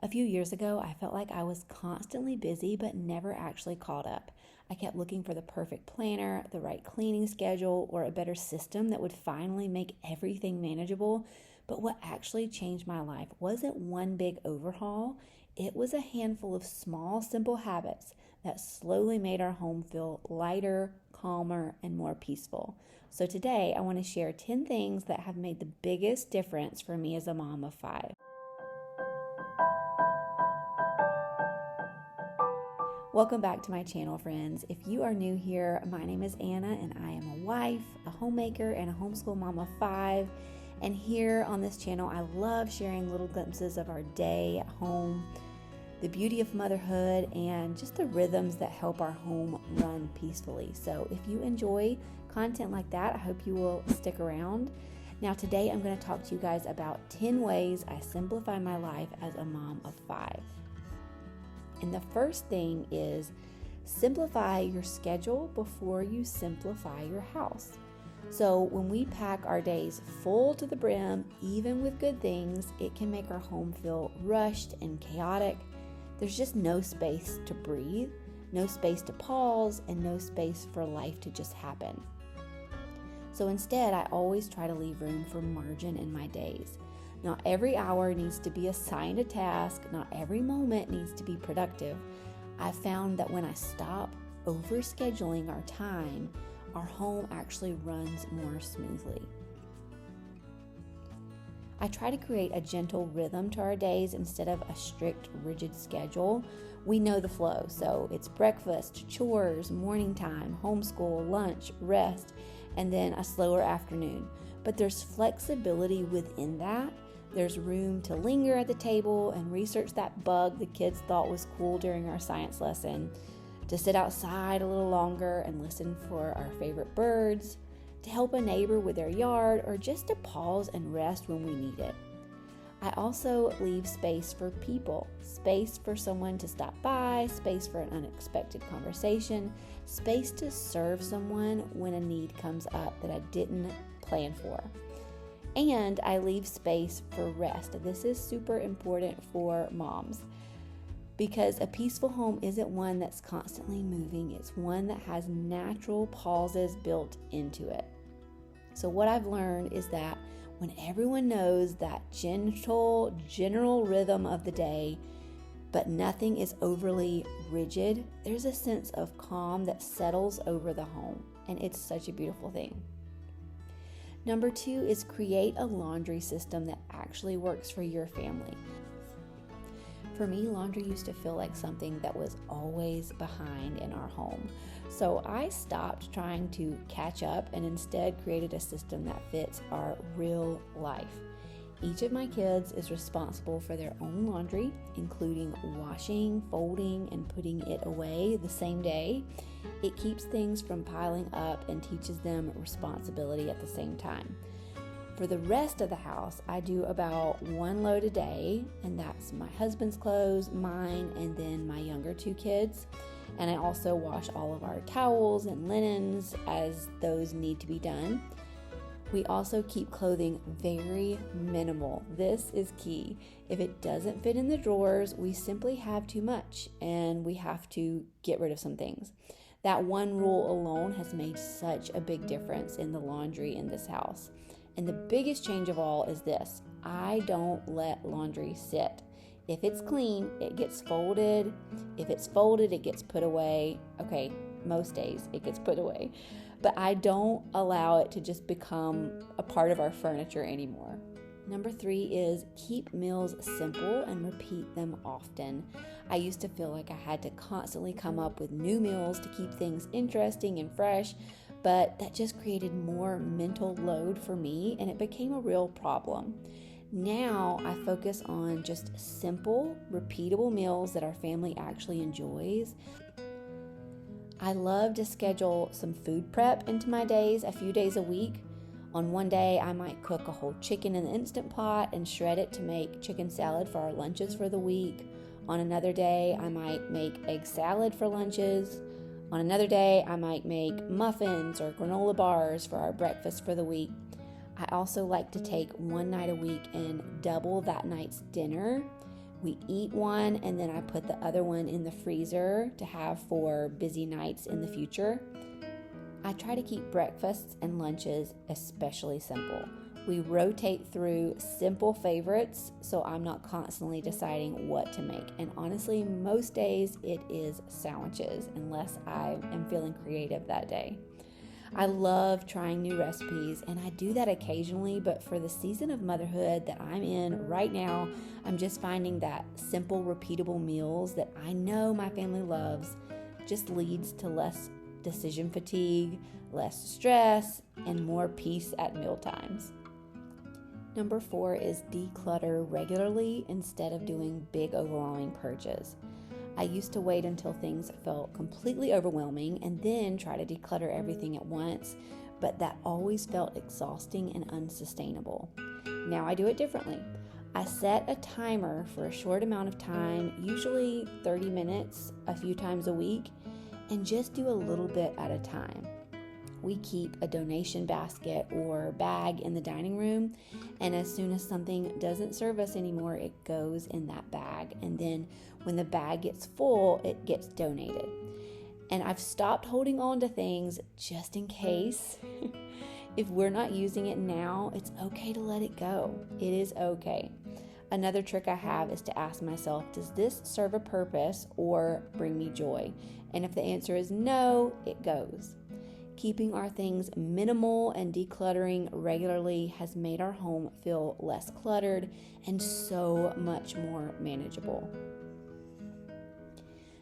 A few years ago, I felt like I was constantly busy but never actually caught up. I kept looking for the perfect planner, the right cleaning schedule, or a better system that would finally make everything manageable. But what actually changed my life wasn't one big overhaul, it was a handful of small, simple habits that slowly made our home feel lighter, calmer, and more peaceful. So today, I want to share 10 things that have made the biggest difference for me as a mom of 5. Welcome back to my channel, friends. If you are new here, my name is Anna and I am a wife, a homemaker, and a homeschool mom of 5. And here on this channel, I love sharing little glimpses of our day at home, the beauty of motherhood, and just the rhythms that help our home run peacefully. So if you enjoy content like that, I hope you will stick around. Now today I'm going to talk to you guys about 10 ways I simplify my life as a mom of 5. And the first thing is simplify your schedule before you simplify your house. So when we pack our days full to the brim, even with good things, it can make our home feel rushed and chaotic. There's just no space to breathe, no space to pause, and no space for life to just happen. So instead, I always try to leave room for margin in my days. Not every hour needs to be assigned a task. Not every moment needs to be productive. I found that when I stop overscheduling our time, our home actually runs more smoothly. I try to create a gentle rhythm to our days instead of a strict, rigid schedule. We know the flow, so it's breakfast, chores, morning time, homeschool, lunch, rest, and then a slower afternoon. But there's flexibility within that. There's room to linger at the table and research that bug the kids thought was cool during our science lesson, to sit outside a little longer and listen for our favorite birds, to help a neighbor with their yard, or just to pause and rest when we need it. I also leave space for people, space for someone to stop by, space for an unexpected conversation, space to serve someone when a need comes up that I didn't plan for. And I leave space for rest. This is super important for moms because a peaceful home isn't one that's constantly moving. It's one that has natural pauses built into it. So what I've learned is that when everyone knows that gentle, general rhythm of the day, but nothing is overly rigid, there's a sense of calm that settles over the home. And it's such a beautiful thing. Number 2 is create a laundry system that actually works for your family. For me, laundry used to feel like something that was always behind in our home. So I stopped trying to catch up and instead created a system that fits our real life. Each of my kids is responsible for their own laundry, including washing, folding, and putting it away the same day. It keeps things from piling up and teaches them responsibility at the same time. For the rest of the house, I do about 1 load a day, and that's my husband's clothes, mine, and then my younger 2 kids. And I also wash all of our towels and linens as those need to be done. We also keep clothing very minimal. This is key. If it doesn't fit in the drawers, we simply have too much and we have to get rid of some things. That one rule alone has made such a big difference in the laundry in this house. And the biggest change of all is this: I don't let laundry sit. If it's clean, it gets folded. If it's folded, it gets put away. Okay, most days it gets put away. But I don't allow it to just become a part of our furniture anymore. Number 3 is keep meals simple and repeat them often. I used to feel like I had to constantly come up with new meals to keep things interesting and fresh, but that just created more mental load for me and it became a real problem. Now I focus on just simple, repeatable meals that our family actually enjoys. I love to schedule some food prep into my days a few days a week. On one day, I might cook a whole chicken in the Instant Pot and shred it to make chicken salad for our lunches for the week. On another day, I might make egg salad for lunches. On another day, I might make muffins or granola bars for our breakfast for the week. I also like to take one night a week and double that night's dinner We eat one and then I put the other one in the freezer to have for busy nights in the future. I try to keep breakfasts and lunches especially simple. We rotate through simple favorites so I'm not constantly deciding what to make. And honestly, most days it is sandwiches unless I am feeling creative that day. I love trying new recipes, and I do that occasionally, but for the season of motherhood that I'm in right now, I'm just finding that simple, repeatable meals that I know my family loves just leads to less decision fatigue, less stress, and more peace at meal times. Number 4 is declutter regularly instead of doing big, overwhelming purges. I used to wait until things felt completely overwhelming and then try to declutter everything at once, but that always felt exhausting and unsustainable. Now I do it differently. I set a timer for a short amount of time, usually 30 minutes, a few times a week, and just do a little bit at a time. We keep a donation basket or bag in the dining room, and as soon as something doesn't serve us anymore, it goes in that bag. And then when the bag gets full, it gets donated. And I've stopped holding on to things just in case. If we're not using it now, it's okay to let it go. It is okay. Another trick I have is to ask myself, does this serve a purpose or bring me joy? And if the answer is no, it goes. Keeping our things minimal and decluttering regularly has made our home feel less cluttered and so much more manageable.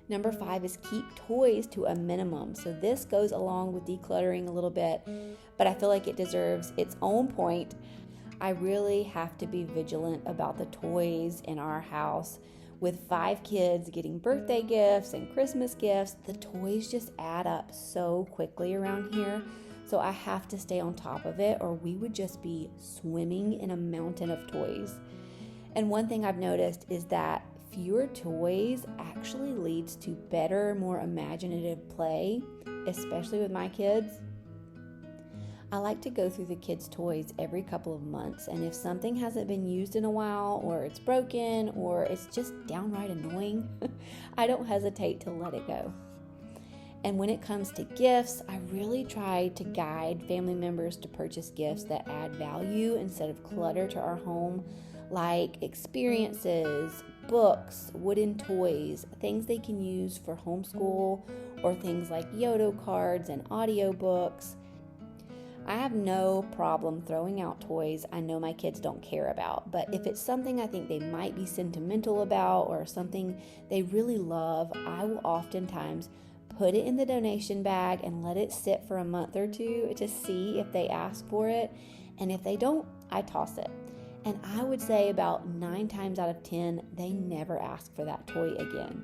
Number 5 is keep toys to a minimum. So this goes along with decluttering a little bit, but I feel like it deserves its own point. I really have to be vigilant about the toys in our house. With 5 kids getting birthday gifts and Christmas gifts, the toys just add up so quickly around here. So I have to stay on top of it, or we would just be swimming in a mountain of toys. And one thing I've noticed is that fewer toys actually leads to better, more imaginative play, especially with my kids. I like to go through the kids' toys every couple of months, and if something hasn't been used in a while, or it's broken, or it's just downright annoying, I don't hesitate to let it go. And when it comes to gifts, I really try to guide family members to purchase gifts that add value instead of clutter to our home, like experiences, books, wooden toys, things they can use for homeschool, or things like Yodo cards and audiobooks. I have no problem throwing out toys I know my kids don't care about, but if it's something I think they might be sentimental about or something they really love, I will oftentimes put it in the donation bag and let it sit for a month or two to see if they ask for it, and if they don't, I toss it. And I would say about 9 times out of 10, they never ask for that toy again.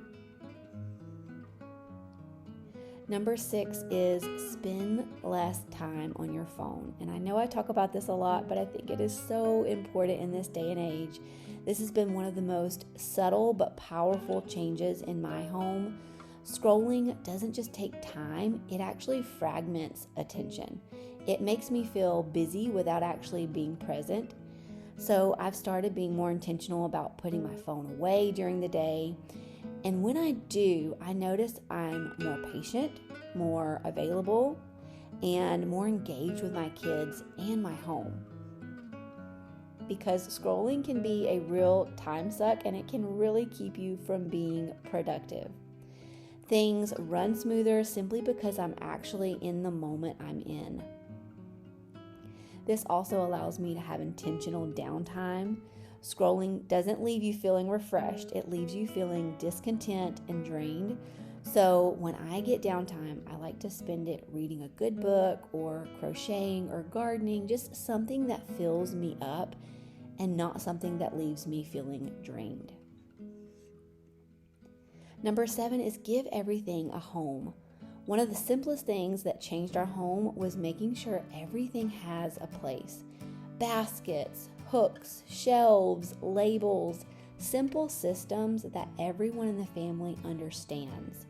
Number 6 is spend less time on your phone. And I know I talk about this a lot, but I think it is so important in this day and age. This has been one of the most subtle but powerful changes in my home. Scrolling doesn't just take time, it actually fragments attention. It makes me feel busy without actually being present. So I've started being more intentional about putting my phone away during the day. And when I do, I notice I'm more patient, more available, and more engaged with my kids and my home. Because scrolling can be a real time suck, and it can really keep you from being productive. Things run smoother simply because I'm actually in the moment I'm in. This also allows me to have intentional downtime. Scrolling doesn't leave you feeling refreshed. It leaves you feeling discontent and drained. So when I get downtime, I like to spend it reading a good book or crocheting or gardening, just something that fills me up and not something that leaves me feeling drained. Number 7 is give everything a home. One of the simplest things that changed our home was making sure everything has a place. Baskets, hooks, shelves, labels, simple systems that everyone in the family understands.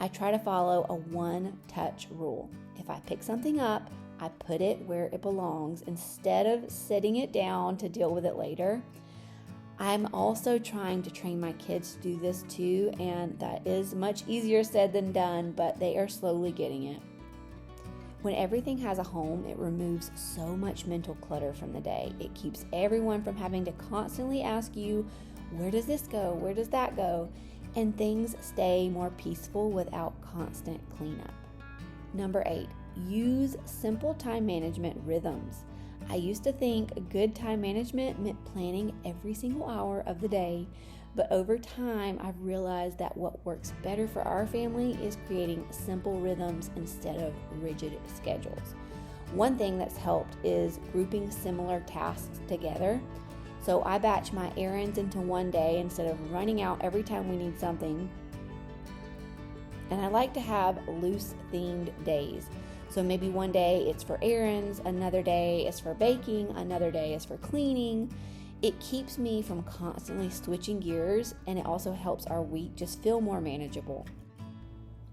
I try to follow a one-touch rule. If I pick something up, I put it where it belongs instead of setting it down to deal with it later. I'm also trying to train my kids to do this too, and that is much easier said than done, but they are slowly getting it. When everything has a home, it removes so much mental clutter from the day. It keeps everyone from having to constantly ask you, where does this go? Where does that go? And things stay more peaceful without constant cleanup. Number 8, use simple time management rhythms. I used to think good time management meant planning every single hour of the day, but over time I've realized that what works better for our family is creating simple rhythms instead of rigid schedules. One thing that's helped is grouping similar tasks together. So I batch my errands into one day instead of running out every time we need something. And I like to have loose themed days. So maybe one day it's for errands, another day is for baking, another day is for cleaning. It keeps me from constantly switching gears, and it also helps our week just feel more manageable.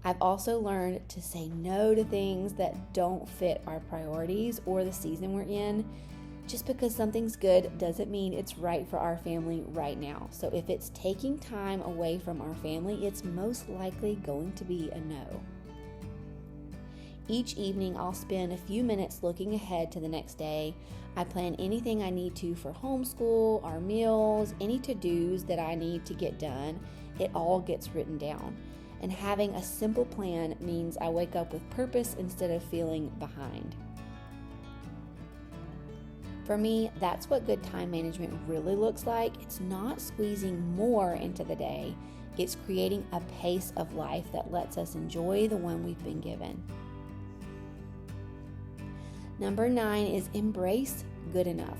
I've also learned to say no to things that don't fit our priorities or the season we're in. Just because something's good doesn't mean it's right for our family right now. So if it's taking time away from our family, it's most likely going to be a no. Each evening, I'll spend a few minutes looking ahead to the next day. I plan anything I need to for homeschool, our meals, any to-dos that I need to get done. It all gets written down. And having a simple plan means I wake up with purpose instead of feeling behind. For me, that's what good time management really looks like. It's not squeezing more into the day. It's creating a pace of life that lets us enjoy the one we've been given. Number 9 is embrace good enough.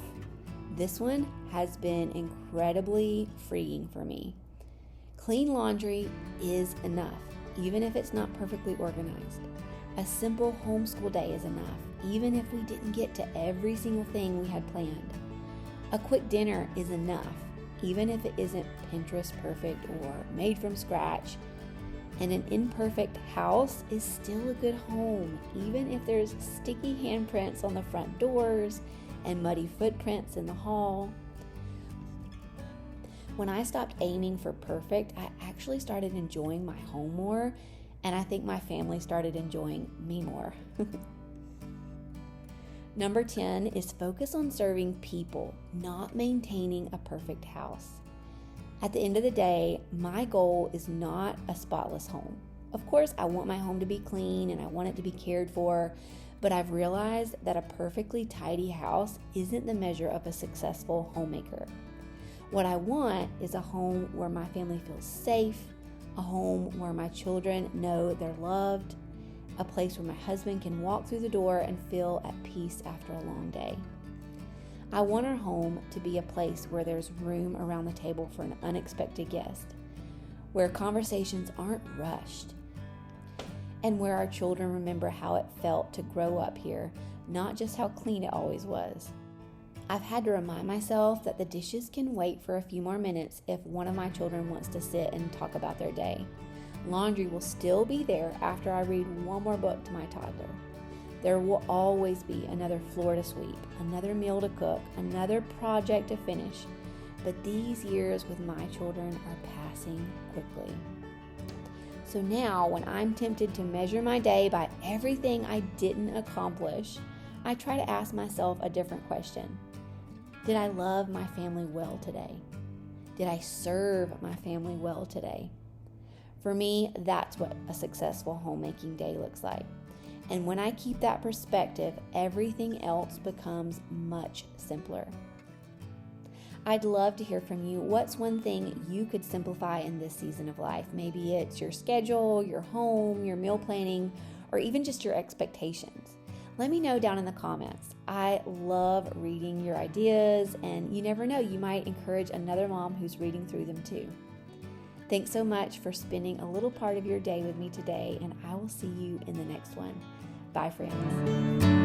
This one has been incredibly freeing for me. Clean laundry is enough, even if it's not perfectly organized. A simple homeschool day is enough, even if we didn't get to every single thing we had planned. A quick dinner is enough, even if it isn't Pinterest perfect or made from scratch. And an imperfect house is still a good home, even if there's sticky handprints on the front doors and muddy footprints in the hall. When I stopped aiming for perfect, I actually started enjoying my home more, and I think my family started enjoying me more. Number 10 is focus on serving people, not maintaining a perfect house. At the end of the day, my goal is not a spotless home. Of course, I want my home to be clean and I want it to be cared for, but I've realized that a perfectly tidy house isn't the measure of a successful homemaker. What I want is a home where my family feels safe, a home where my children know they're loved, a place where my husband can walk through the door and feel at peace after a long day. I want our home to be a place where there's room around the table for an unexpected guest, where conversations aren't rushed, and where our children remember how it felt to grow up here, not just how clean it always was. I've had to remind myself that the dishes can wait for a few more minutes if one of my children wants to sit and talk about their day. Laundry will still be there after I read one more book to my toddler. There will always be another floor to sweep, another meal to cook, another project to finish. But these years with my children are passing quickly. So now when I'm tempted to measure my day by everything I didn't accomplish, I try to ask myself a different question. Did I love my family well today? Did I serve my family well today? For me, that's what a successful homemaking day looks like. And when I keep that perspective, everything else becomes much simpler. I'd love to hear from you. What's one thing you could simplify in this season of life? Maybe it's your schedule, your home, your meal planning, or even just your expectations. Let me know down in the comments. I love reading your ideas, and you never know, you might encourage another mom who's reading through them too. Thanks so much for spending a little part of your day with me today, and I will see you in the next one. Bye, friends.